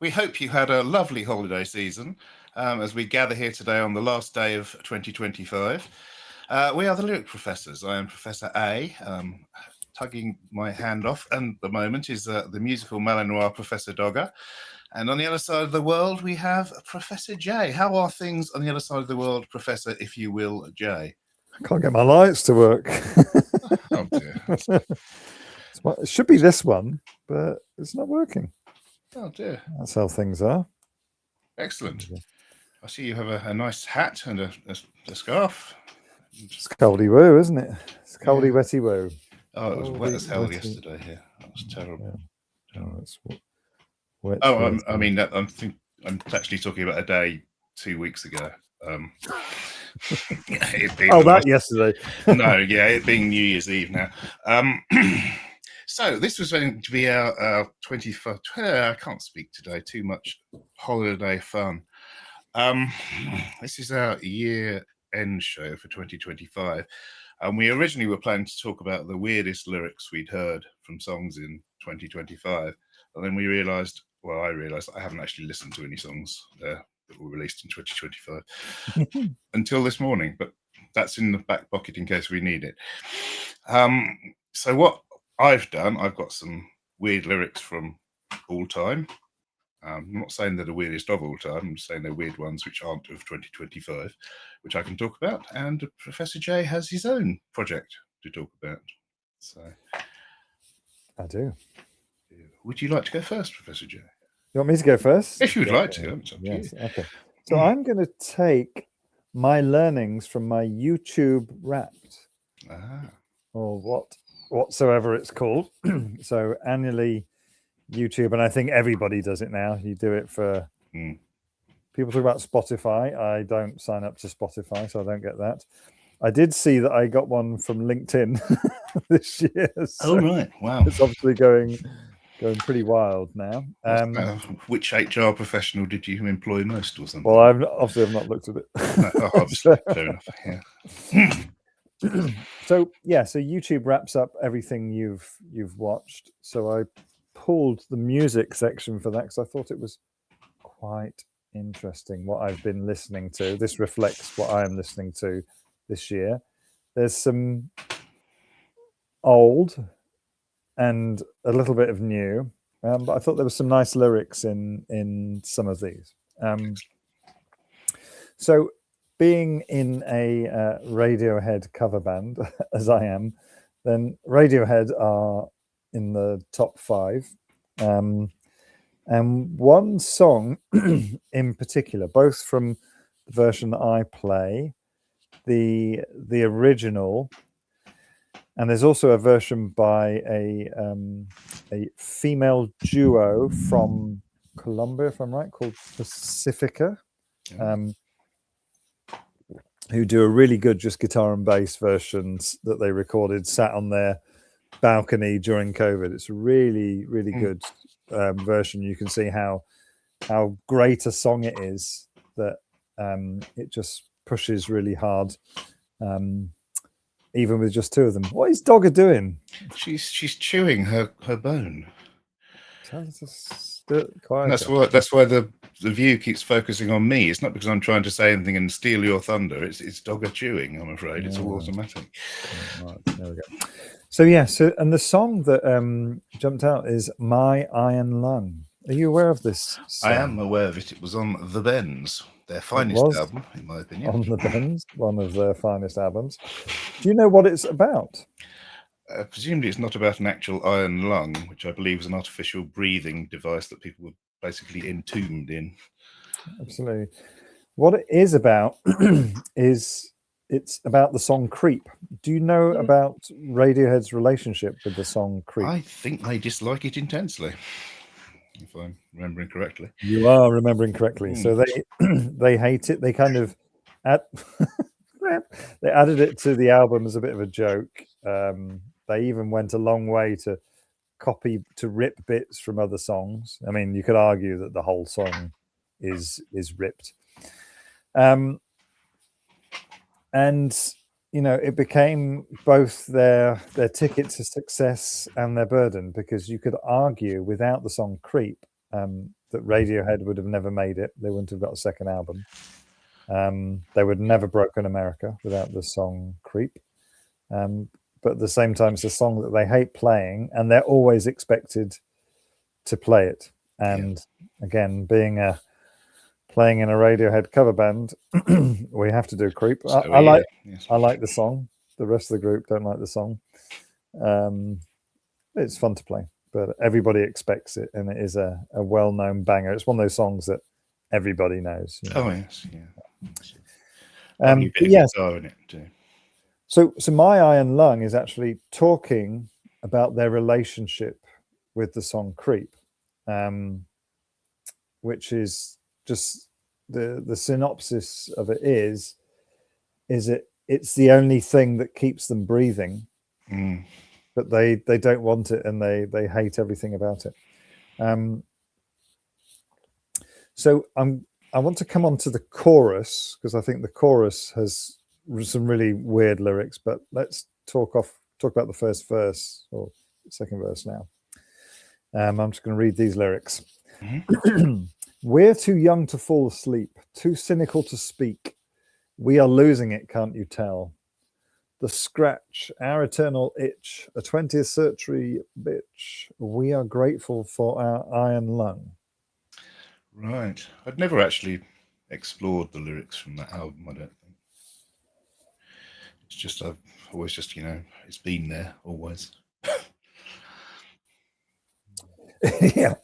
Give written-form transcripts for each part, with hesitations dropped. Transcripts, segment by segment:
We hope you had a lovely holiday season as we gather here today on the last day of 2025. We are the Lyric Professors. I am Professor A. Tugging my hand off, and at the moment is the musical Malinois Professor Dogger. And on the other side of the world, we have Professor J. How are things on the other side of the world, Professor, if you will, J? I can't get my lights to work. Oh dear. It should be this one, but it's not working. Oh dear. That's how things are. Excellent. I see you have a nice hat and a scarf. It's coldy woo, isn't it? It's coldy, wetty woo. Oh, it was wet as hell yesterday here. That was terrible. Yeah. Oh, it's wet. Oh, I mean, I'm actually talking about a day 2 weeks ago. That yesterday. No, yeah, it being New Year's Eve now. So this was going to be our 25th. I can't speak today. Too much holiday fun. This is our year-end show for 2025. And we originally were planning to talk about the weirdest lyrics we'd heard from songs in 2025. And then we realised, I realised I haven't actually listened to any songs that were released in 2025 until this morning. But that's in the back pocket in case we need it. So what I've done, I've got some weird lyrics from all time. I'm not saying they're the weirdest of all time. I'm saying they're weird ones which aren't of 2025, which I can talk about. And Professor J has his own project to talk about. So, I do. Would you like to go first, Professor J? You want me to go first? If you'd like to. Yes. Okay. So I'm going to take my learnings from my YouTube Wrapped, or whatsoever it's called. So annually, YouTube, and I think everybody does it now. You do it for people talk about Spotify. I don't sign up to Spotify, so I don't get that. I did see that I got one from LinkedIn this year. So right, wow! It's obviously going pretty wild now. Which HR professional did you employ most, or something? Well, I've not looked at it. No, obviously, fair enough. Yeah. So YouTube wraps up everything you've watched. So I pulled the music section for that because I thought it was quite interesting what I've been listening to. This reflects what I am listening to this year. There's some old and a little bit of new, but I thought there was some nice lyrics in some of these. So being in a Radiohead cover band, as I am, then Radiohead are in the top 5. And one song in particular, both from the version that I play, the original, and there's also a version by a female duo from Colombia, if I'm right, called Pacifica, who do a really good just guitar and bass versions that they recorded, sat on their balcony during COVID. It's a really, really good version. You can see how great a song it is, that it just pushes really hard, even with just 2 of them. What is Dogger doing? She's chewing her bone. Tell her to quiet. That's why the view keeps focusing on me. It's not because I'm trying to say anything and steal your thunder. It's Dogger chewing, I'm afraid. It's all automatic. Right, there we go. So and the song that jumped out is My Iron Lung. Are you aware of this song? I am aware of it. It was on The Bends, their finest album, in my opinion. On The Bends, one of their finest albums. Do you know what it's about? Presumably it's not about an actual iron lung, which I believe is an artificial breathing device that people were basically entombed in. Absolutely. What it is about is it's about the song Creep. Do you know about Radiohead's relationship with the song Creep? I think they dislike it intensely, if I'm remembering correctly. You are remembering correctly. So they hate it. They kind of they added it to the album as a bit of a joke. They even went a long way to rip bits from other songs. I mean, you could argue that the whole song is ripped. And it became both their ticket to success and their burden, because you could argue without the song Creep, that Radiohead would have never made it. They wouldn't have got a second album. They would never broken America without the song Creep. But at the same time, it's a song that they hate playing, and they're always expected to play it. And again, playing in a Radiohead cover band, we have to do Creep. I like the song. The rest of the group don't like the song. It's fun to play, but everybody expects it, and it is a well-known banger. It's one of those songs that everybody knows. You know? Oh yes, yeah. Yes. In it too. So My Iron Lung is actually talking about their relationship with the song Creep, which is just the synopsis of it is it's the only thing that keeps them breathing, but they don't want it, and they hate everything about it. So I want to come on to the chorus, because I think the chorus has some really weird lyrics, but let's talk about the first verse or second verse now. I'm just going to read these lyrics. We're too young to fall asleep, too cynical to speak. We are losing it, can't you tell? The scratch, our eternal itch, a 20th century bitch. We are grateful for our iron lung. Right. I'd never actually explored the lyrics from that album, I don't think. It's just, I've always just, it's been there, always. Yeah.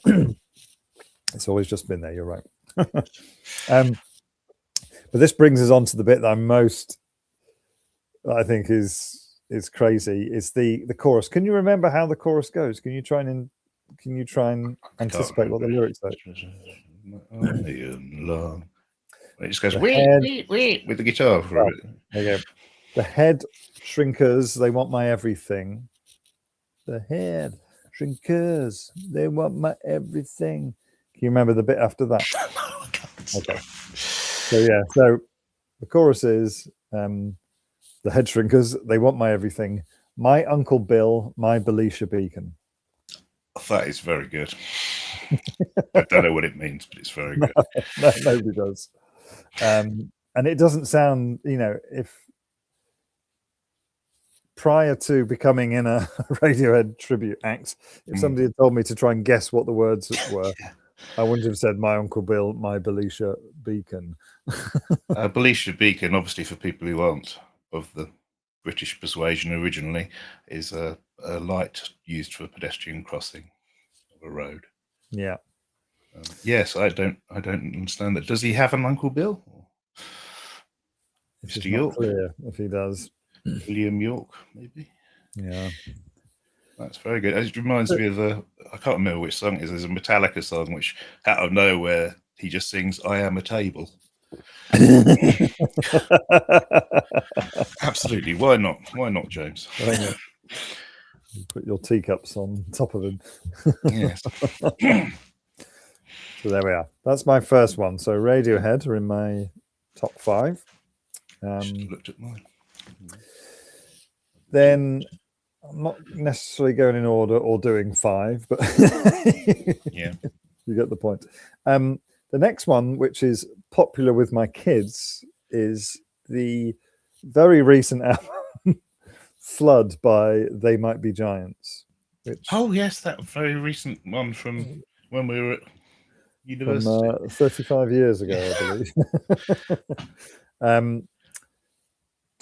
It's always just been there, you're right. But this brings us on to the bit that I think is crazy. Is the chorus. Can you remember how the chorus goes? Can you try and anticipate what the lyrics are? Long. It just goes wee with the guitar for a bit. There you go. The head shrinkers, they want my everything. The head shrinkers, they want my everything. Can you remember the bit after that? Okay. So the chorus is the head shrinkers, they want my everything. My Uncle Bill, my Belisha beacon. That is very good. I don't know what it means, but it's very good. No, nobody does. And it doesn't sound, if prior to becoming in a Radiohead tribute act, if somebody had told me to try and guess what the words were, I wouldn't have said my Uncle Bill, my Belisha beacon. Belisha beacon, obviously, for people who aren't of the British persuasion originally, is a light used for pedestrian crossing of a road. Yeah. Yes, I don't understand that. Does he have an Uncle Bill? It's Mr. York? Clear if he does. William York, maybe. Yeah. That's very good. It reminds me of I can't remember which song it is. There's a Metallica song which, out of nowhere, he just sings, "I am a table." Absolutely. Why not? Why not, James? You put your teacups on top of him. Yes. So there we are. That's my first one. So Radiohead are in my top 5. Should have looked at mine. Then I'm not necessarily going in order or doing 5, but yeah, you get the point. The next one, which is popular with my kids, is the very recent album Flood by They Might Be Giants. Oh yes, that very recent one from when we were at university. From 35 years ago, I believe.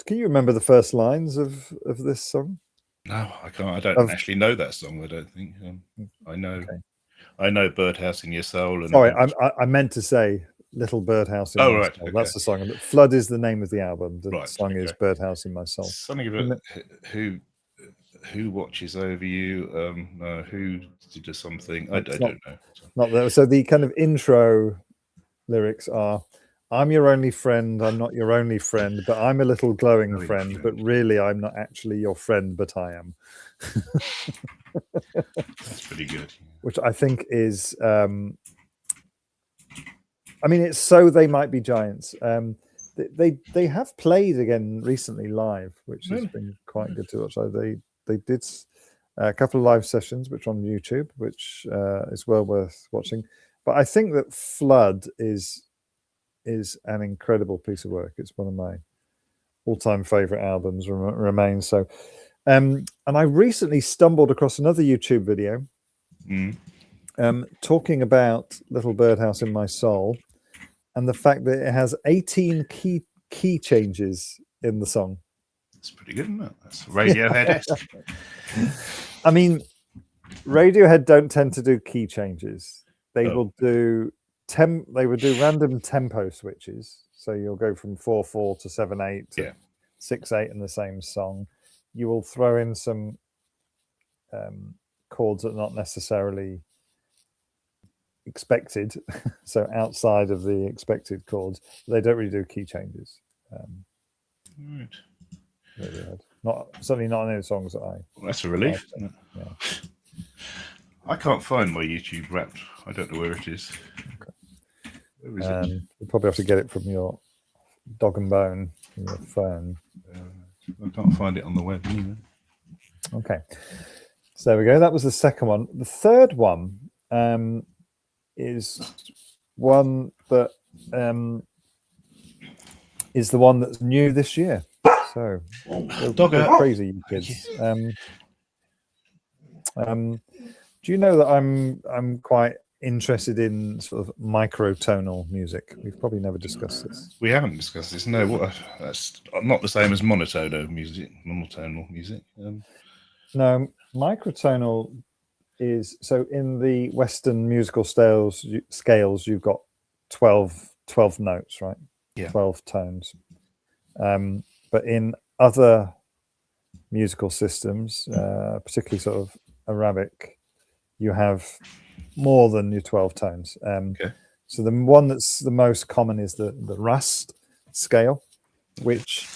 Can you remember the first lines of this song? No, I can't. I don't actually know that song. I don't think. I know. Okay. I know "Birdhouse in Your Soul." And sorry, I meant to say "Little Birdhouse in My Soul." Okay. That's the song. Flood is the name of the album. The song is "Birdhouse in My Soul." Something about who watches over you. No, who did something? I don't know. Not there. So the kind of intro lyrics are, "I'm your only friend, I'm not your only friend, but I'm a little glowing friend, but really I'm not actually your friend, but I am." That's pretty good. Which I think is, it's So They Might Be Giants. They have played again recently live, which has been quite good to watch. So they did a couple of live sessions, which are on YouTube, which is well worth watching. But I think that Flood is an incredible piece of work. It's one of my all-time favorite albums, remains so. And I recently stumbled across another YouTube video talking about Little Birdhouse in My Soul and the fact that it has 18 key changes in the song. That's pretty good, isn't it? That's Radiohead-esque. I mean, Radiohead don't tend to do key changes. They will do random tempo switches. So you'll go from 4/4 to 7/8 to 6/8 in the same song. You will throw in some chords that are not necessarily expected, so outside of the expected chords. They don't really do key changes. Right. Certainly not in any songs that I. Well, that's a relief, isn't it? Yeah. I can't find my YouTube Wrapped. I don't know where it is. Okay. Where is it? You'll probably have to get it from your dog and bone from your phone. I can't find it on the web either. Okay, so there we go. That was the second one. The third one is one that is the one that's new this year. So go crazy, you kids. Do you know that I'm quite interested in sort of microtonal music? We've probably never discussed this. We haven't discussed this. No, that's not the same as monotonal music. No, microtonal is so in the Western musical scales. You've got 12 notes, right? Yeah, 12 tones. But in other musical systems, particularly sort of Arabic, you have more than your 12 tones. okay. So the one that's the most common is the Rast scale, which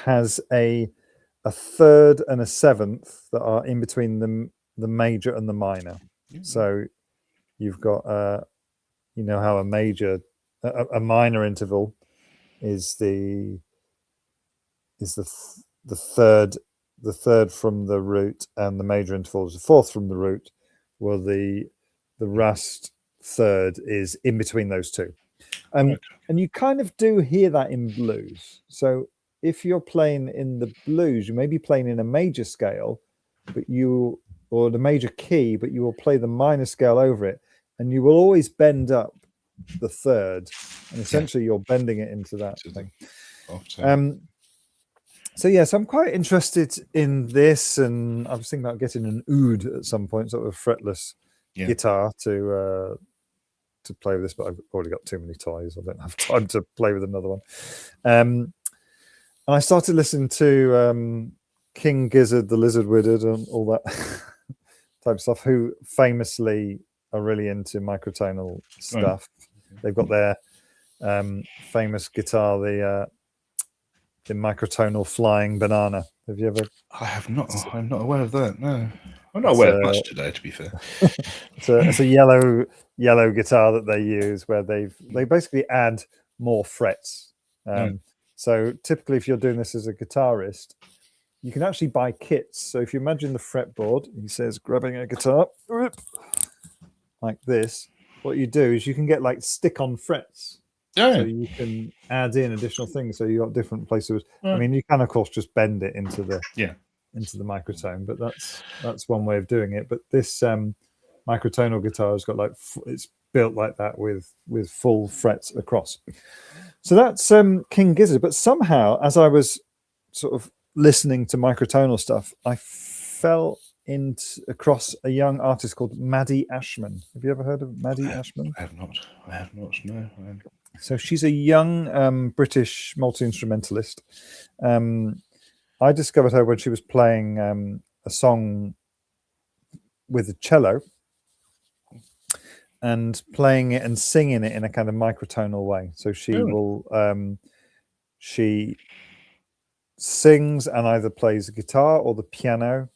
has a third and a seventh that are in between the major and the minor. So you've got you know how a minor interval is the third from the root, and the major interval is the fourth from the root. Well, the Rast third is in between those two, and you kind of do hear that in blues. So if you're playing in the blues, you may be playing in a major scale, or the major key, but you will play the minor scale over it, and you will always bend up the third, and essentially you're bending it into that thing. So yes, I'm quite interested in this, and I was thinking about getting an oud at some point, sort of fretless guitar to play with this, but I've already got too many toys. I don't have time to play with another one. And I started listening to King Gizzard, the Lizard Wizard, and all that type of stuff, who famously are really into microtonal stuff. Okay. They've got their famous guitar, the microtonal flying banana. Have you ever? I have not. I'm not aware of that. No, I'm not aware of much today, to be fair. It's a yellow guitar that they use, where they basically add more frets. So typically, if you're doing this as a guitarist, you can actually buy kits. So if you imagine the fretboard, he says, grabbing a guitar like this, what you do is you can get like stick-on frets. So you can add in additional things. So you got different places. I mean, you can of course just bend it into the microtone, but that's one way of doing it. But this microtonal guitar has got it's built like that with full frets across. So that's King Gizzard. But somehow, as I was sort of listening to microtonal stuff, I fell across a young artist called Maddie Ashman. Have you ever heard of Maddie Ashman? I have not. No. So she's a young British multi-instrumentalist. I discovered her when she was playing a song with a cello and playing it and singing it in a kind of microtonal way. So she sings and either plays the guitar or the piano,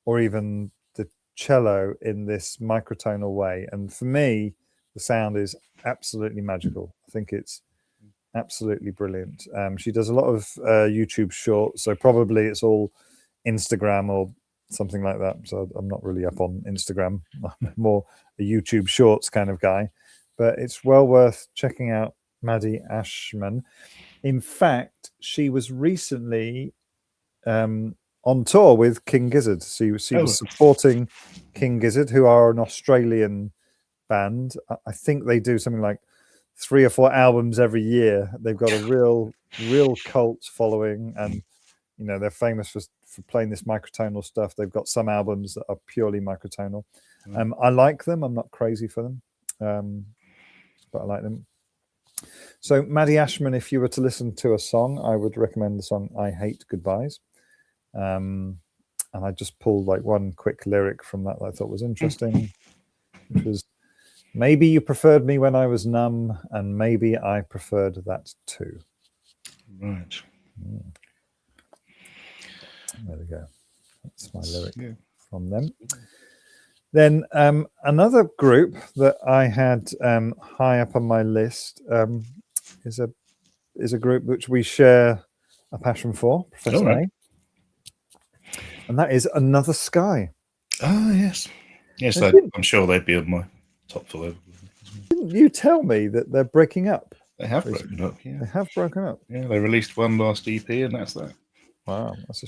or even the cello in this microtonal way. And for me, the sound is absolutely magical. I think it's absolutely brilliant. She does a lot of YouTube shorts, so probably it's all Instagram or something like that. So I'm not really up on Instagram. I'm more a YouTube Shorts kind of guy, but it's well worth checking out Maddie Ashman. In fact, she was recently on tour with King Gizzard. So she was supporting King Gizzard, who are an Australian band. I think they do something like 3 or 4 albums every year. They've got a real cult following, and they're famous for playing this microtonal stuff. They've got some albums that are purely microtonal. I like them. I'm not crazy for them, but I like them. So Maddie Ashman, if you were to listen to a song, I would recommend the song I Hate Goodbyes. And I just pulled like one quick lyric from that I thought was interesting, which was, maybe you preferred me when I was numb, and maybe I preferred that too. Right. There we go. That's my lyric from them. Then another group that I had high up on my list is a group which we share a passion for, Professor A, and that is Another Sky. Oh yes, I'm sure they'd be on my top 5. Didn't you tell me that they're breaking up? They have broken up. Yeah, they have broken up. Yeah, they released one last EP, and that's that. Wow, that's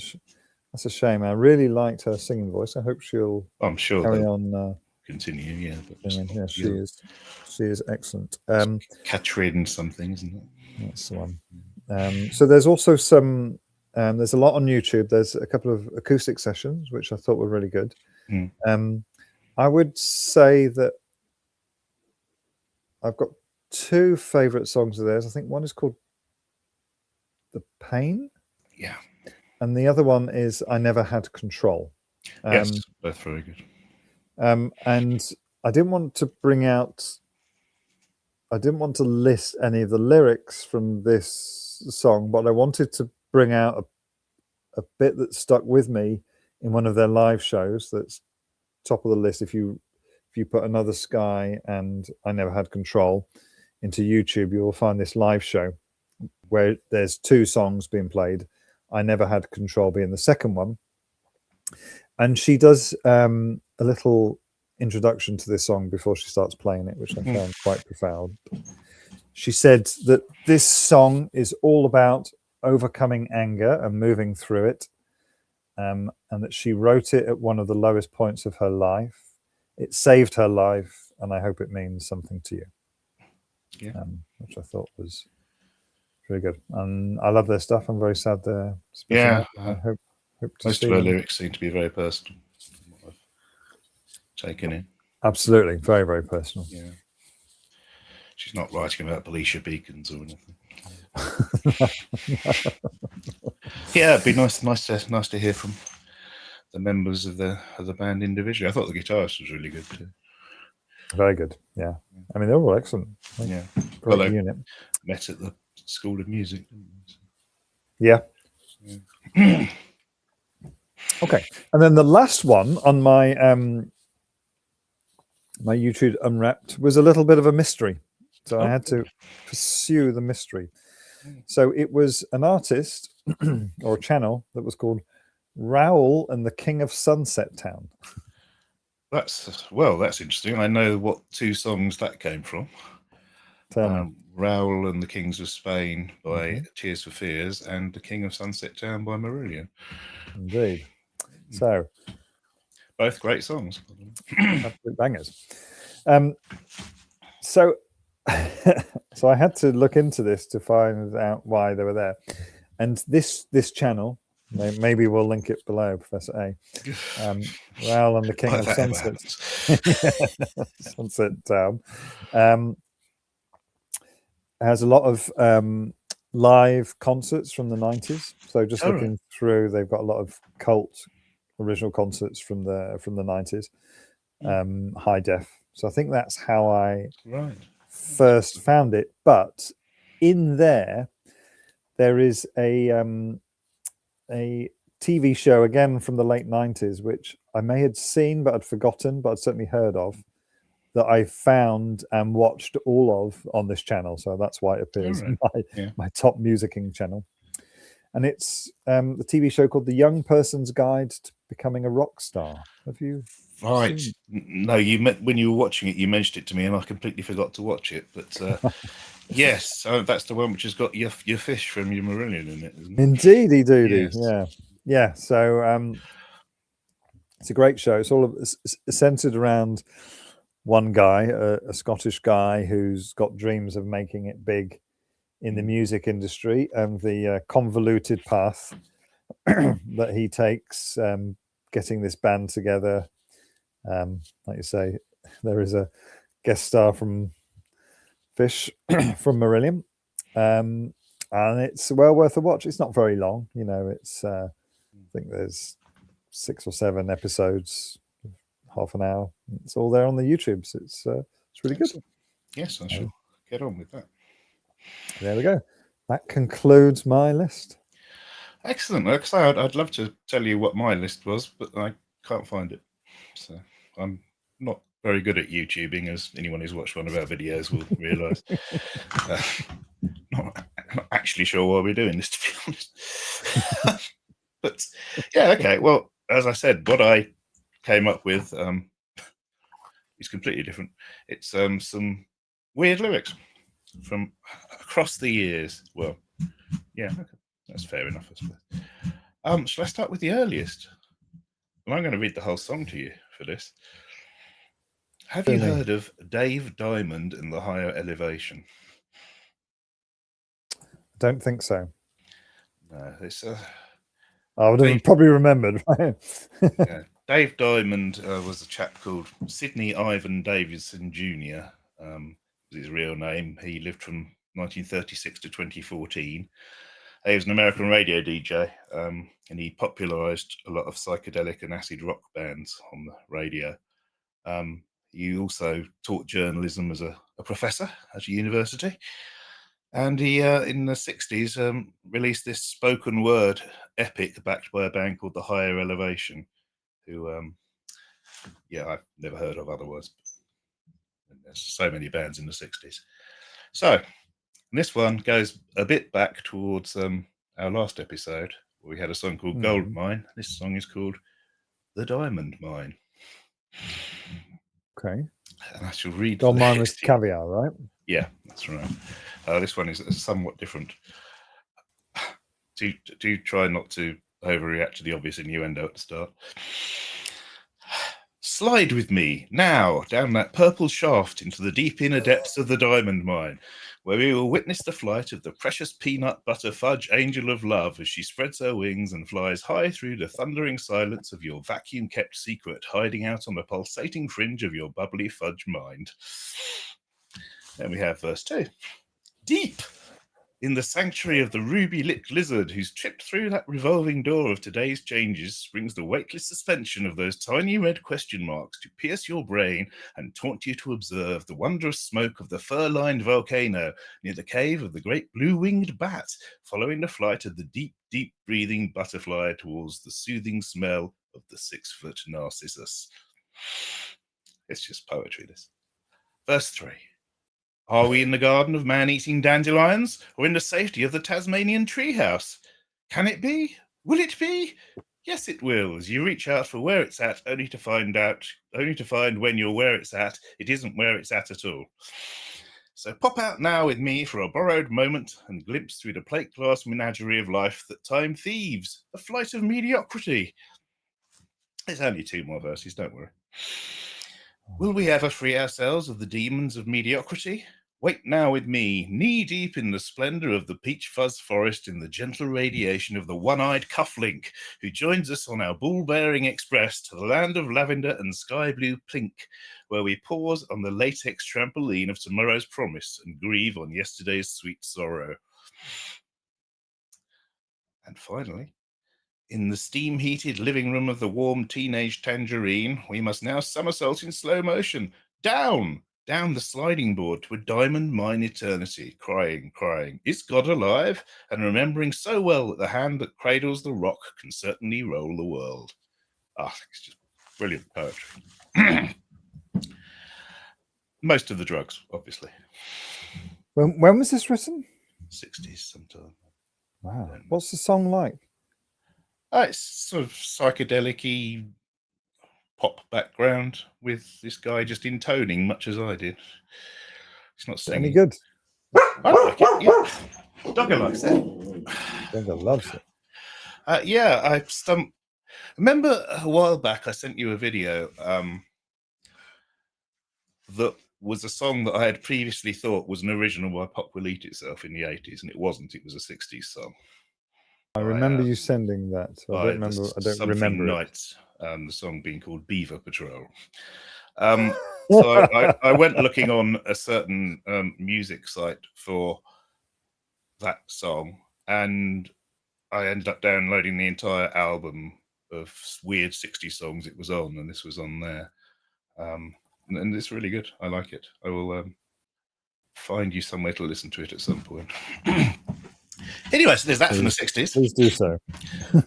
a shame. I really liked her singing voice. I hope she'll. I'm sure carry on. Continue, yeah. But yeah, she is excellent. Katrin something, isn't it? That's the one. So there's also some. There's a lot on YouTube. There's a couple of acoustic sessions which I thought were really good. I would say that I've got 2 favorite songs of theirs. I think one is called "The Pain." Yeah. And the other one is "I Never Had Control." Yes, both very good. And I didn't want to list any of the lyrics from this song, but I wanted to bring out a bit that stuck with me in one of their live shows. That's top of the list. If you put Another Sky and I Never Had Control into YouTube, you will find this live show where there's 2 songs being played. I Never Had Control being the second one. And she does a little introduction to this song before she starts playing it, which I found quite profound. She said that this song is all about overcoming anger and moving through it, and that she wrote it at one of the lowest points of her life. It saved her life, and I hope it means something to you. Yeah. Which I thought was really good. And I love their stuff. I'm very sad they're splitting up. I hope to most see of her them. lyrics seem to be very personal. What I've taken in. Absolutely, very, very personal. Yeah. She's not writing about Alicia Beacons or anything. Yeah, it'd be nice to hear from the members of the band individually. I thought the guitarist was really good too. Very good. Yeah. I mean, they're all excellent. Yeah. Great unit. Met at the School of Music, didn't they? Yeah. Okay. And then the last one on my my YouTube Unwrapped was a little bit of a mystery. So I had to pursue the mystery. So it was an artist or a channel that was called Raoul and the King of Sunset Town. That's interesting. I know what 2 songs that came from. Raoul and the Kings of Spain by Tears for Fears, and The King of Sunset Town by Marillion. Indeed. So both great songs. Absolute bangers. So I had to look into this to find out why they were there. And this channel, maybe we'll link it below, Professor A. Raoul and the King of Sunset Town has a lot of live concerts from the 90s. So just looking through, they've got a lot of cult original concerts from the 90s, high def. So I think that's how I first found it. But in there is a TV show again from the late 90s, which I may have seen but I'd forgotten, but I'd certainly heard of, that I found and watched all of on this channel. So that's why it appears in my top musicking channel. and it's the TV show called The Young Person's Guide to Becoming a Rock Star. Have you Right. seen? No, you met when you were watching it, you mentioned it to me, and I completely forgot to watch it. But yes, that's the one which has got your fish from your Marillion in it, isn't it? Indeedy doody, Yes. yeah. So it's a great show. It's all centered around one guy, a Scottish guy who's got dreams of making it big in the music industry, and the convoluted path that he takes, getting this band together. Like you say, there is a guest star from Fish from Marillion, and it's well worth a watch. It's not very long, it's I think there's 6 or 7 episodes, half an hour. It's all there on the YouTube, so it's really good. Yes, I shall get on with that. There we go. That concludes my list. Excellent. Like I say, I'd love to tell you what my list was, but I can't find it. So I'm not very good at YouTubing, as anyone who's watched one of our videos will realise. Not actually sure why we're doing this, to be honest. But yeah, okay. Well, as I said, what I came up with is completely different. It's some weird lyrics from across the years. Well, yeah, okay. That's fair enough, I suppose. Shall I start with the earliest? And I'm going to read the whole song to you for this. Have you heard of Dave Diamond and the Higher Elevation? Don't think so. No, it's I would have probably remembered. Yeah. Dave Diamond was a chap called Sidney Ivan Davidson Jr. His real name. He lived from 1936 to 2014. He was an American radio DJ, and he popularised a lot of psychedelic and acid rock bands on the radio. He also taught journalism as a professor at a university. And he, in the 60s, released this spoken word epic backed by a band called The Higher Elevation, who, I've never heard of otherwise. There's so many bands in the 60s. So, this one goes a bit back towards our last episode, where we had a song called Gold Mine. This song is called The Diamond Mine. Okay. And I shall read Gold Mine with caviar, right? Yeah, that's right. This one is somewhat different. Do try not to overreact to the obvious innuendo at the start. Slide with me now down that purple shaft into the deep inner depths of the diamond mine, where we will witness the flight of the precious peanut butter fudge angel of love as she spreads her wings and flies high through the thundering silence of your vacuum-kept secret, hiding out on the pulsating fringe of your bubbly fudge mind. Then we have verse 2. Deep in the sanctuary of the ruby-lipped lizard who's tripped through that revolving door of today's changes springs the weightless suspension of those tiny red question marks to pierce your brain and taunt you to observe the wondrous smoke of the fur-lined volcano near the cave of the great blue-winged bat, following the flight of the deep, deep-breathing butterfly towards the soothing smell of the 6-foot narcissus. It's just poetry, this. Verse 3. Are we in the garden of man-eating dandelions, or in the safety of the Tasmanian treehouse? Can it be? Will it be? Yes, it will, as you reach out for where it's at, only to find when you're where it's at, it isn't where it's at all. So pop out now with me for a borrowed moment and glimpse through the plate glass menagerie of life that time thieves, a flight of mediocrity. There's only 2 more verses, don't worry. Will we ever free ourselves of the demons of mediocrity? Wait now with me, knee-deep in the splendour of the peach fuzz forest in the gentle radiation of the one-eyed cufflink, who joins us on our bull-bearing express to the land of lavender and sky-blue plink, where we pause on the latex trampoline of tomorrow's promise and grieve on yesterday's sweet sorrow. And finally, in the steam-heated living room of the warm teenage tangerine, we must now somersault in slow motion, down the sliding board to a diamond mine eternity, crying, is God alive? And remembering so well that the hand that cradles the rock can certainly roll the world. It's just brilliant poetry. Most of the drugs, obviously. When was this written? 60s sometime. Wow. What's the song like? It's sort of psychedelic-y pop background with this guy just intoning much as I did. It's not Is it any singing. good? I like it. Yeah, Dogger likes it. Dogger loves it. Yeah, remember a while back I sent you a video that was a song that I had previously thought was an original by Pop Will Eat Itself in the 80s, and it wasn't. It was a 60s song. I remember you sending that. So I don't remember. I don't remember it. Nights, the song being called Beaver Patrol. So I went looking on a certain music site for that song, and I ended up downloading the entire album of weird 60s songs it was on, and this was on there. And it's really good. I like it. I will find you somewhere to listen to it at some point. Anyway, so there's that from the 60s. Please do so.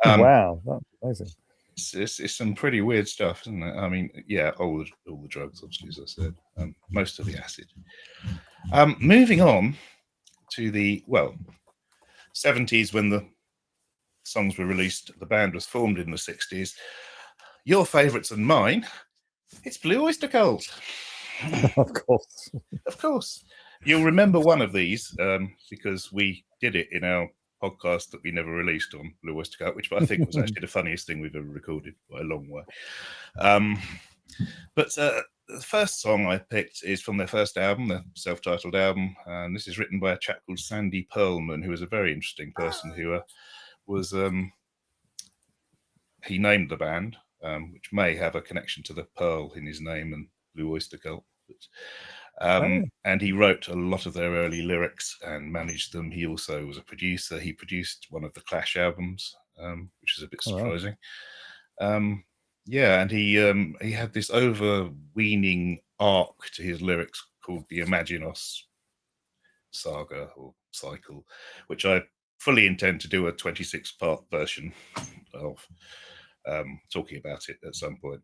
Wow, that's amazing. It's some pretty weird stuff, isn't it? I mean, yeah, all the drugs, obviously, as I said, most of the acid. Moving on to the 70s, when the songs were released, the band was formed in the 60s. Your favourites and mine, it's Blue Oyster Cult. Of course. Of course. You'll remember one of these because we did it in our podcast that we never released on Blue Oyster Cult, which I think was actually the funniest thing we've ever recorded by a long way. But the first song I picked is from their first album, the self-titled album, and this is written by a chap called Sandy Pearlman, who was a very interesting person who was he named the band, which may have a connection to the pearl in his name and Blue Oyster Cult. And he wrote a lot of their early lyrics and managed them. He also was a producer. He produced one of the Clash albums, which is a bit surprising. Yeah, and he had this overweening arc to his lyrics called the Imaginos saga or cycle, which I fully intend to do a 26-part version of, talking about it at some point,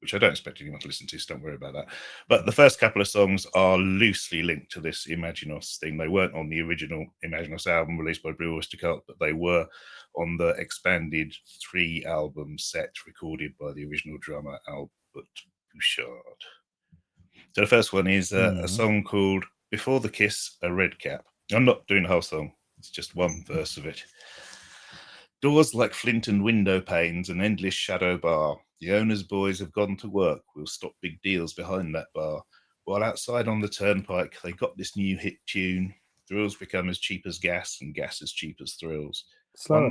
which I don't expect anyone to listen to, so don't worry about that. But the first couple of songs are loosely linked to this Imaginos thing. They weren't on the original Imaginos album released by Blue Oyster Cult, but they were on the expanded 3-album set recorded by the original drummer Albert Bouchard. So the first one is a song called Before the Kiss, a Red Cap. I'm not doing the whole song. It's just one verse of it. Doors like flint and window panes, an endless shadow bar. The owner's boys have gone to work. We'll stop big deals behind that bar. While outside on the turnpike, they got this new hit tune. Thrills become as cheap as gas, and gas as cheap as thrills. Slower.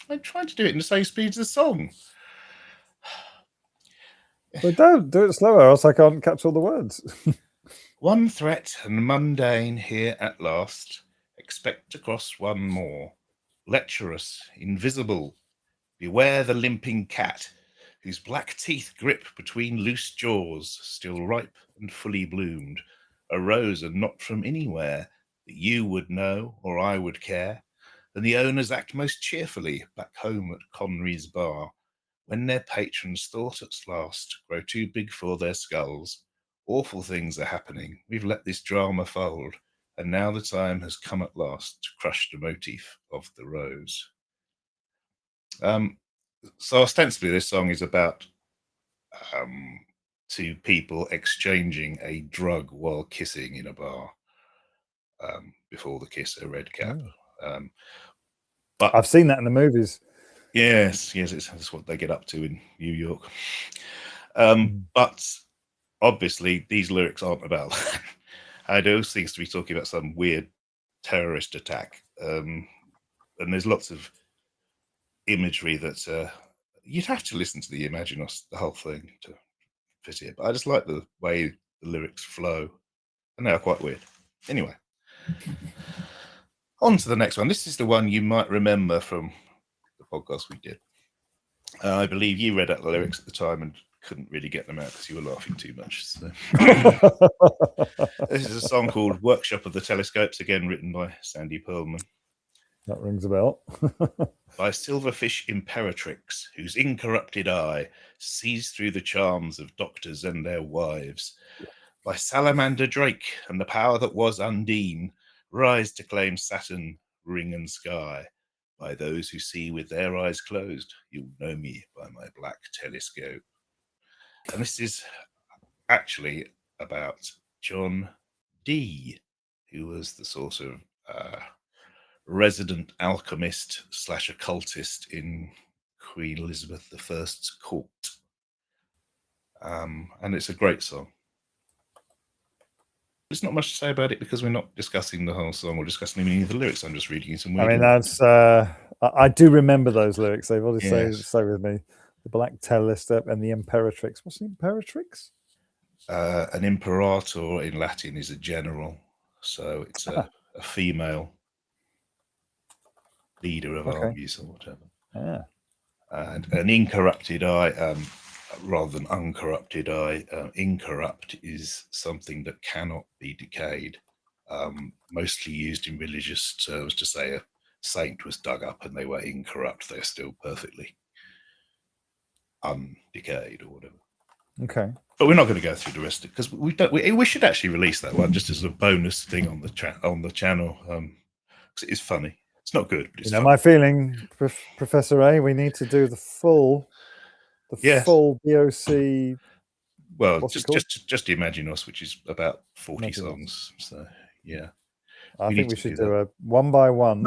I'm trying to do it in the same speed as the song. But don't do it slower, or else I can't catch all the words. One threat and mundane here at last. Expect to cross one more. Lecherous, invisible. Beware the limping cat, whose black teeth grip between loose jaws, still ripe and fully bloomed. A rose and not from anywhere that you would know or I would care. And the owners act most cheerfully back home at Conry's bar. When their patrons' thought at last grow too big for their skulls, awful things are happening. We've let this drama fold, and now the time has come at last to crush the motif of the rose. So ostensibly this song is about two people exchanging a drug while kissing in a bar. Before the kiss, a red cap. But I've seen that in the movies. Yes, that's what they get up to in New York. But obviously these lyrics aren't about that. Ido seems to be talking about some weird terrorist attack. And there's lots of imagery that you'd have to listen to the Imaginos, the whole thing, to fit it. But I just like the way the lyrics flow. And they are quite weird. Anyway. On to the next one. This is the one you might remember from the podcast we did. I believe you read out the lyrics at the time and couldn't really get them out because you were laughing too much. So. This is a song called Workshop of the Telescopes, again written by Sandy Pearlman. That rings a bell. By Silverfish Imperatrix, whose incorrupted eye sees through the charms of doctors and their wives. By Salamander Drake and the power that was Undine, rise to claim Saturn, ring and sky. By those who see with their eyes closed, you'll know me by my black telescope. And this is actually about John Dee, who was the sort of resident alchemist / occultist in Queen Elizabeth I's court. And it's a great song. There's not much to say about it because we're not discussing the whole song or discussing any of the lyrics. I'm just reading some weird. I mean, that's I do remember those lyrics. They've always stay with me. The Black Telescope and the Imperatrix. What's the Imperatrix? An imperator in Latin is a general, so it's a female leader of armies or whatever. Yeah. And an incorrupted eye, rather than uncorrupted eye, incorrupt is something that cannot be decayed. Mostly used in religious terms to say a saint was dug up and they were incorrupt. They're still perfectly undecayed or whatever. Okay. But we're not going to go through the rest of it because we should actually release that one just as a bonus thing on the channel. Because it is funny. It's not good, but it's funny. My feeling, Professor A, we need to do the full BOC. Well, just Imagine Us, which is about 40 songs. So yeah, I think we should do a one by one,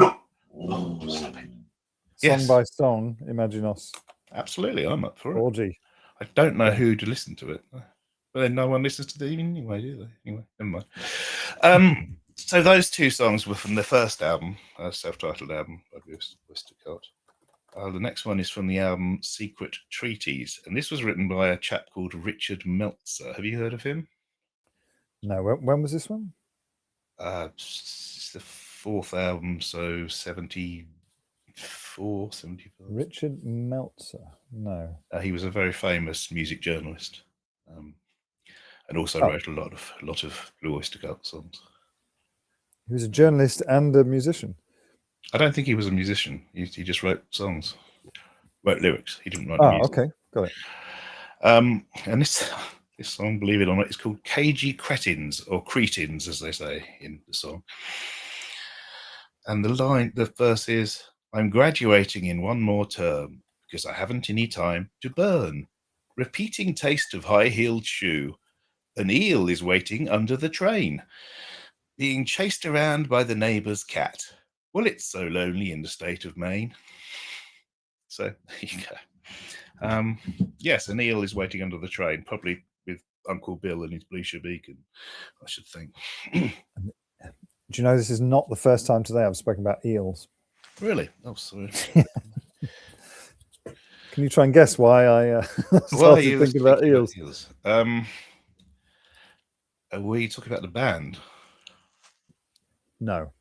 song by song. Imagine Us. Absolutely, I'm up for it. Orgy. I don't know who to listen to it, but then no one listens to them anyway, do they? Anyway, never mind. So those two songs were from the first album, self-titled album by Wildest. The next one is from the album Secret Treaties, and this was written by a chap called Richard Meltzer. Have you heard of him? No. When was this one? It's the fourth album, so 74, 75. Richard Meltzer. No. He was a very famous music journalist, and also wrote a lot of Blue Oyster Cult songs. He was a journalist and a musician. I don't think he was a musician. He just wrote songs, wrote lyrics. He didn't write music. Okay, got it. And this song, believe it or not, is called Cagey Cretins, or Cretins, as they say in the song. And the verse is, I'm graduating in one more term because I haven't any time to burn. Repeating taste of high-heeled shoe. An eel is waiting under the train. Being chased around by the neighbour's cat. Well, it's so lonely in the state of Maine. So there you go. Yes, an eel is waiting under the train, probably with Uncle Bill and his Bleacher Beacon, I should think. Do you know this is not the first time today I've spoken about eels? Really? Oh, sorry. Can you try and guess why I started thinking about eels? Were you talking about the band? No.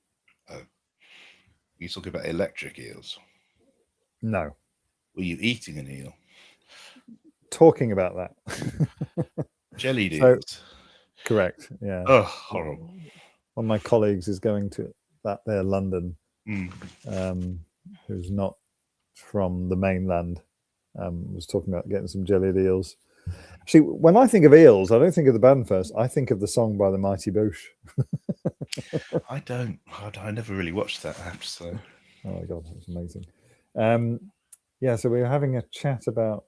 You talking about electric eels? No. Were you eating an eel? Talking about that. Jellied eels. Correct. Yeah. Oh, horrible. One of my colleagues is going to that there London, who's not from the mainland, was talking about getting some jellied eels. Actually, when I think of eels, I don't think of the band first. I think of the song by the Mighty Boosh. I never really watched that, I have to say. Oh my god, that's amazing. Yeah, so we were having a chat about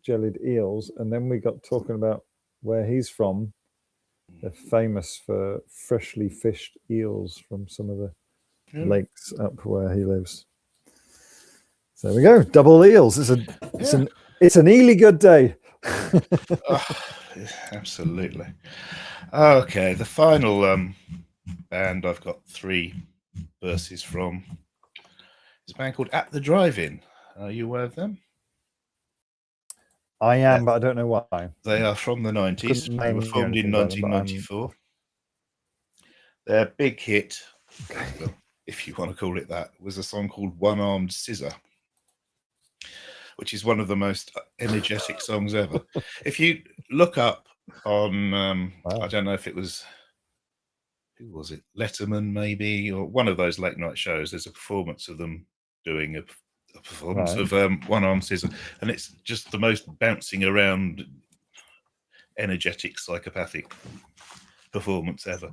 jellied eels, and then we got talking about where he's from. They're famous for freshly fished eels from some of the lakes up where he lives. So there we go, double eels. It's an eely good day. Absolutely. Okay, the final band I've got 3 verses from is a band called At the Drive-In. Are you aware of them? I am, but I don't know why. They are from the 90s. They were formed in 1994. Their big hit, if you want to call it that, was a song called One-Armed Scissor, which is one of the most energetic songs ever. If you look up on, I don't know if it was, who was it? Letterman, maybe, or one of those late night shows. There's a performance of them doing a performance of One-Armed Scissor, and it's just the most bouncing around, energetic, psychopathic performance ever,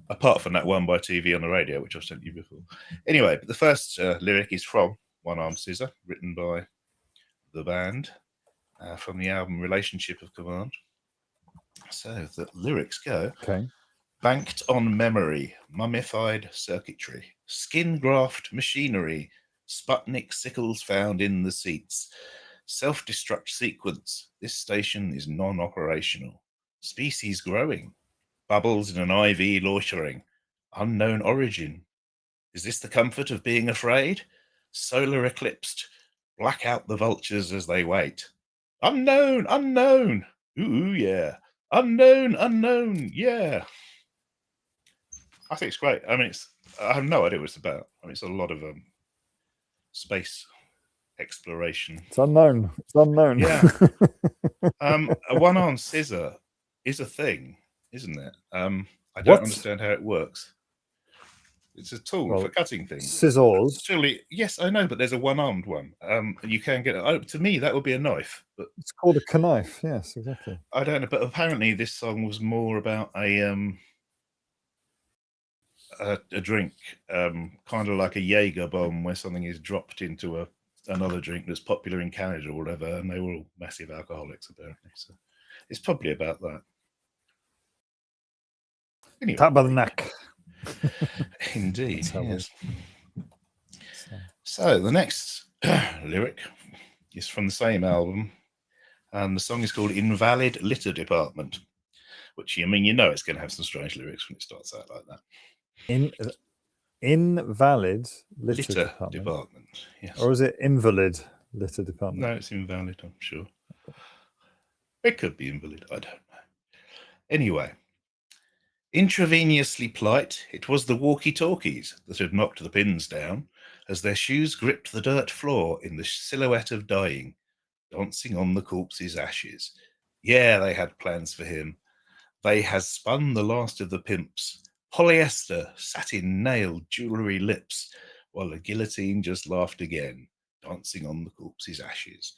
apart from that one by TV on the radio, which I've sent you before. Anyway, the first lyric is from One Armed Scissor, written by the band from the album Relationship of Command. So the lyrics go: Okay. banked on memory, mummified circuitry, skin graft machinery, Sputnik sickles found in the seats, self-destruct sequence. This station is non-operational. Species growing, bubbles in an IV loitering, unknown origin. Is this the comfort of being afraid? Solar eclipsed, black out the vultures as they wait. Unknown, unknown, ooh yeah, unknown, unknown, yeah. I think it's great. I mean, I have no idea what it's about. I mean, it's a lot of space exploration. It's unknown. It's unknown. Yeah. A one-armed scissor is a thing, isn't it? I don't understand how it works. It's a tool for cutting things. Scissors. Surely, yes, I know, but there's a one-armed one. You can get it. To me, that would be a knife. But it's called a knife. Yes, exactly. I don't know, but apparently this song was more about a drink, kind of like a Jaeger bomb, where something is dropped into another drink that's popular in Canada or whatever, and they were all massive alcoholics apparently. So it's probably about that. Anyway, Tabernacle. Indeed, yes. So the next lyric is from the same album, and the song is called "Invalid Litter Department," which, I mean, you know it's going to have some strange lyrics when it starts out like that. Invalid litter department. Yes. Or is it invalid litter department? No, it's invalid, I'm sure. It could be invalid, I don't know. Anyway, intravenously plight, it was the walkie-talkies that had knocked the pins down as their shoes gripped the dirt floor in the silhouette of dying, dancing on the corpse's ashes. Yeah, they had plans for him. They has spun the last of the pimps, polyester, satin, nailed, jewellery lips, while the guillotine just laughed again, dancing on the corpse's ashes.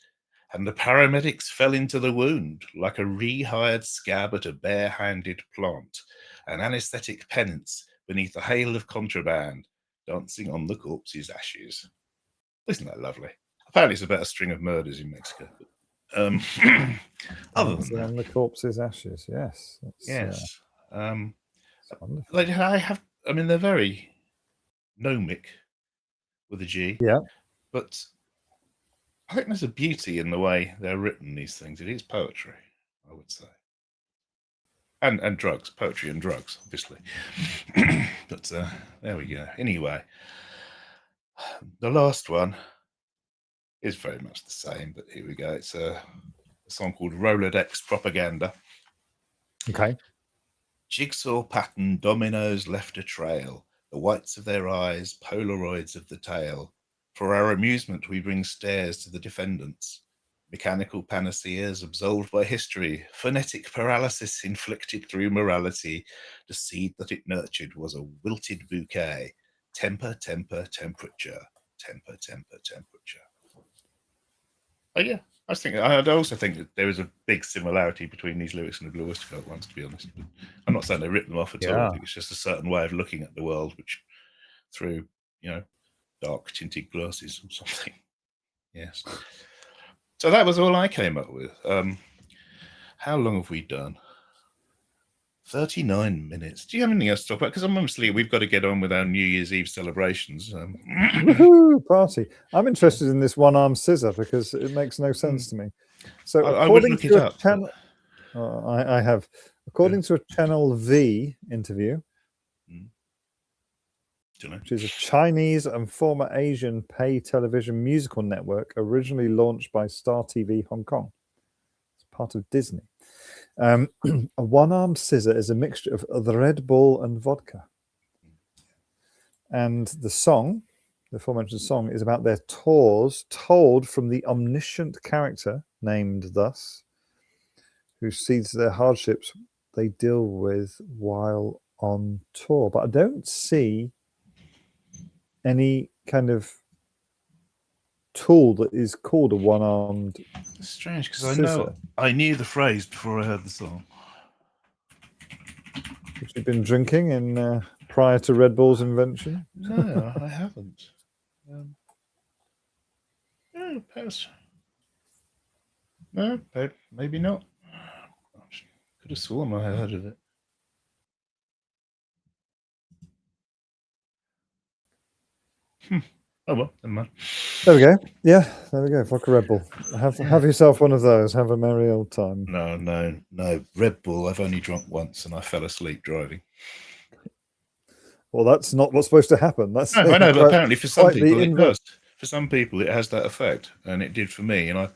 And the paramedics fell into the wound like a rehired scab at a bare-handed plant, an anaesthetic penance beneath a hail of contraband, dancing on the corpse's ashes. Isn't that lovely? Apparently it's about a string of murders in Mexico. But, other than that, on the corpse's ashes, yes. Yes. Wonderful. I mean, they're very gnomic with a G. Yeah. But I think there's a beauty in the way they're written, these things. It is poetry, I would say. And drugs, poetry and drugs, obviously. But there we go. Anyway, the last one is very much the same, but here we go. It's a song called Rolodex Propaganda. Okay. Jigsaw pattern dominoes left a trail, the whites of their eyes, Polaroids of the tail. For our amusement, we bring stares to the defendants. Mechanical panaceas absolved by history, phonetic paralysis inflicted through morality. The seed that it nurtured was a wilted bouquet. Temper, temper, temperature. Temper, temper, temperature. Oh yeah, I also think that there is a big similarity between these lyrics and the Blue Oyster Cult ones, to be honest. But I'm not saying they ripped them off at all. I think it's just a certain way of looking at the world, which through, dark tinted glasses or something. Yes. So that was all I came up with. How long have we done? 39 minutes. Do you have anything else to talk about? Because obviously we've got to get on with our New Year's Eve celebrations. Woohoo, party. I'm interested in this one-armed scissor because it makes no sense to me. So according to a channel, I have, according to a Channel V interview, which is a Chinese and former Asian pay television musical network originally launched by Star TV Hong Kong. It's part of Disney. A one-armed scissor is a mixture of the Red Bull and vodka. And the song, the aforementioned song, is about their tours told from the omniscient character named thus, who sees their hardships they deal with while on tour. But I don't see any kind of tool that is called a one-armed. It's strange because I knew the phrase before I heard the song. Have you been drinking in prior to Red Bull's invention? No, I haven't. No, perhaps. No, maybe not. Could have sworn I heard of it. Oh well, never mind. There we go. Yeah, there we go. Vodka Red Bull. Have yourself one of those. Have a merry old time. No. Red Bull, I've only drunk once and I fell asleep driving. Well, that's not what's supposed to happen. That's I know, but apparently for some people it does. For some people it has that effect, and it did for me. And I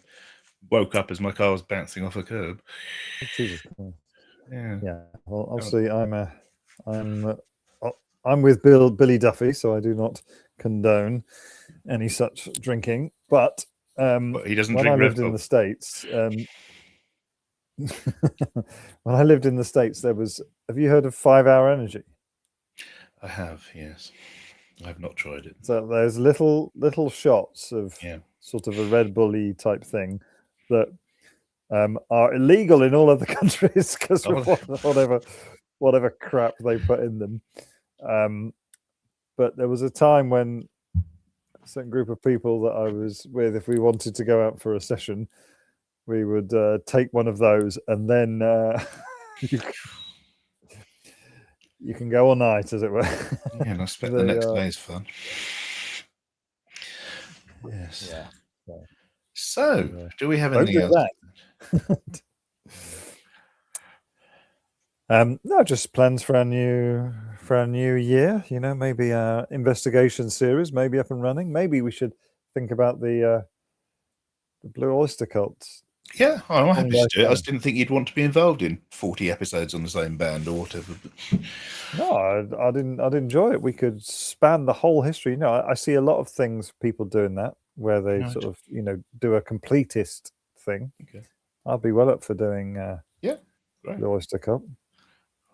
woke up as my car was bouncing off a curb. Jesus Christ. Yeah. Well, obviously, I'm with Billy Duffy, so I do not condone any such drinking. But he doesn't when drink I lived in the States, when I lived in the States, there was. Have you heard of 5 Hour Energy? I have, yes. I have not tried it. So there's little shots of sort of a Red Bully type thing that are illegal in all other countries because of whatever crap they put in them. But there was a time when a certain group of people that I was with, if we wanted to go out for a session, we would take one of those, and then you can go all night, as it were. Yeah, and I expect the next day is fun. Yes. Yeah. So, do we have anything else? No, just plans for our new year. You know, maybe our investigation series may be up and running. Maybe we should think about the Blue Oyster Cult. Yeah, I'm happy to do it. I just didn't think you'd want to be involved in 40 episodes on the same band or whatever. No, I'd enjoy it. We could span the whole history. You know, I see a lot of things people doing that where they sort of, you know, do a completist thing. Okay. I'll be well up for doing great. Blue Oyster Cult.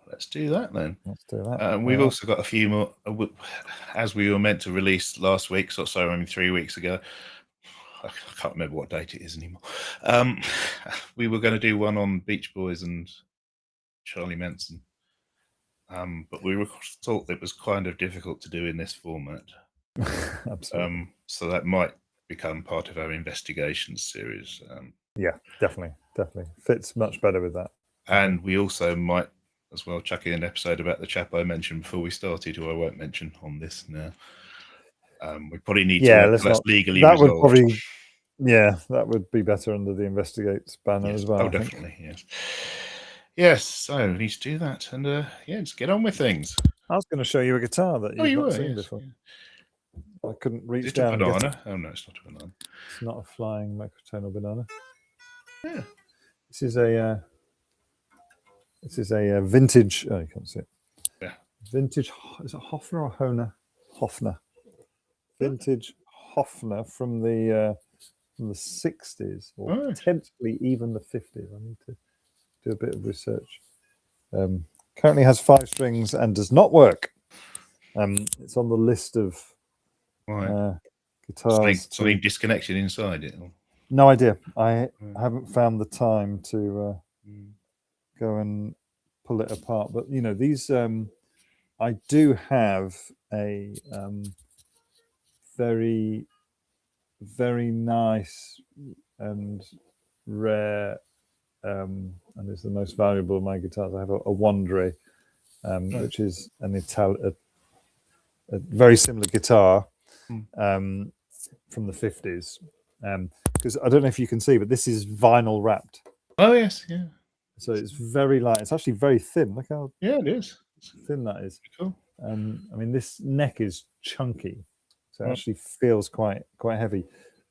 Let's do that then. Let's do that. We've also got a few more, as we were meant to release last week, so I mean 3 weeks ago. I can't remember what date it is anymore. We were going to do one on Beach Boys and Charlie Manson, but we thought it was kind of difficult to do in this format. Absolutely. So that might become part of our investigations series. Yeah, definitely fits much better with that. And we also might as well chuck in an episode about the chap I mentioned before we started, who I won't mention on this now. We probably need to that's legally resolved. Would probably, that would be better under the Investigates banner as well. Oh, definitely, yes. So we need to do that, and just get on with things. I was going to show you a guitar that you've not seen before. I couldn't reach down. Is it a banana? Oh no, it's not a banana. It's not a flying microtonal banana. Yeah. This is a vintage. Oh, you can't see it. Yeah. Vintage. Is it Hofner or Hohner? Hofner. Vintage Hofner from the 60s, or potentially even the 50s. I need to do a bit of research. Currently has 5 strings and does not work. It's on the list of guitars. Something disconnected inside it. No idea. I haven't found the time to go and pull it apart. But you know, these I do have a very, very nice and rare, and it's the most valuable of my guitars. I have a Wandre, which is a very similar guitar from the 50s. Because I don't know if you can see, but this is vinyl wrapped. Oh yes, yeah. So it's very light. It's actually very thin. Look how it is. Thin that is. Cool. I mean, this neck is chunky, so it actually feels quite heavy.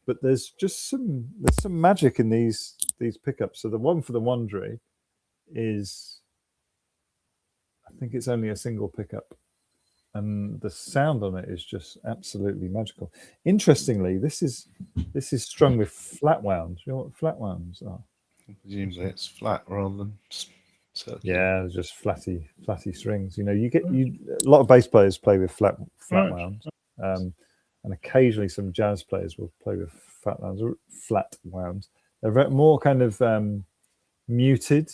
But there's some magic in these pickups. So the one for the Wandre is, I think it's only a single pickup, and the sound on it is just absolutely magical. Interestingly, this is strung with flat wounds. You know what flat wounds are? Presumably it's flat rather than circular. Yeah, just flatty strings. You know, a lot of bass players play with flat wounds, and occasionally some jazz players will play with flat wounds. They're more kind of muted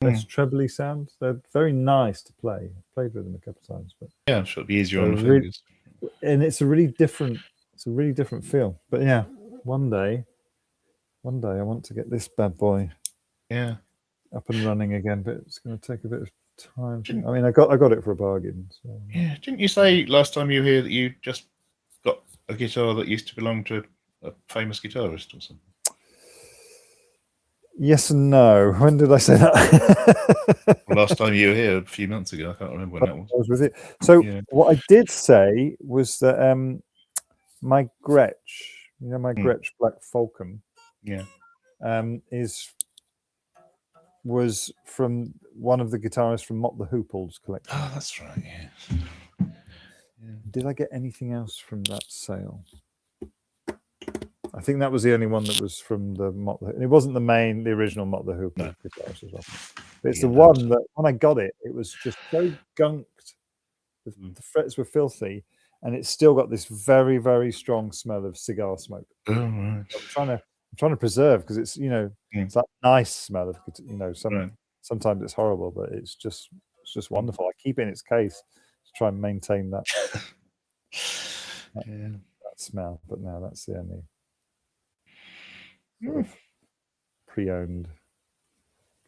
less trebly sound. They're very nice to play. I've played with them a couple of times, but Yeah, I'm sure it'll be easier on the really, fingers. and it's a really different feel. But yeah, one day I want to get this bad boy up and running again, but it's going to take a bit of time. I mean, I got it for a bargain. So. Yeah, didn't you say last time you were here that you just got a guitar that used to belong to a famous guitarist or something? Yes and no. When did I say that? Last time you were here a few months ago. I can't remember when that was. I was with it. So what I did say was that my Gretsch, my Gretsch Black Falcon, was from one of the guitarists from Mott the Hooples collection. Oh, that's right. Yeah. Did I get anything else from that sale? I think that was the only one that was from the Mott. It wasn't the original Mott the Hooples guitarist as well. But it's the one that when I got it, it was just so gunked. The frets were filthy, and it's still got this very, very strong smell of cigar smoke. Oh, right. I'm trying to preserve because it's it's that nice smell of sometimes it's horrible, but it's just wonderful. I keep it in its case to try and maintain that that smell. But now that's the only sort of pre-owned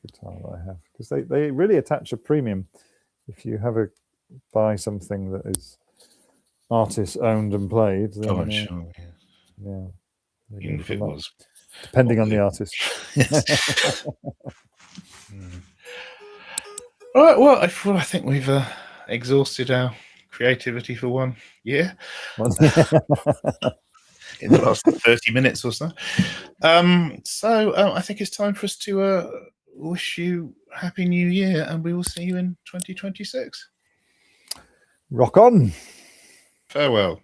guitar that I have, because they really attach a premium if you buy something that is artist owned and played. Then, I'm sure. Yeah. Even if it was, depending on the artist. All right. Well, I think we've exhausted our creativity for 1 year in the last 30 minutes or so. I think it's time for us to wish you Happy New Year, and we will see you in 2026. Rock on. Farewell.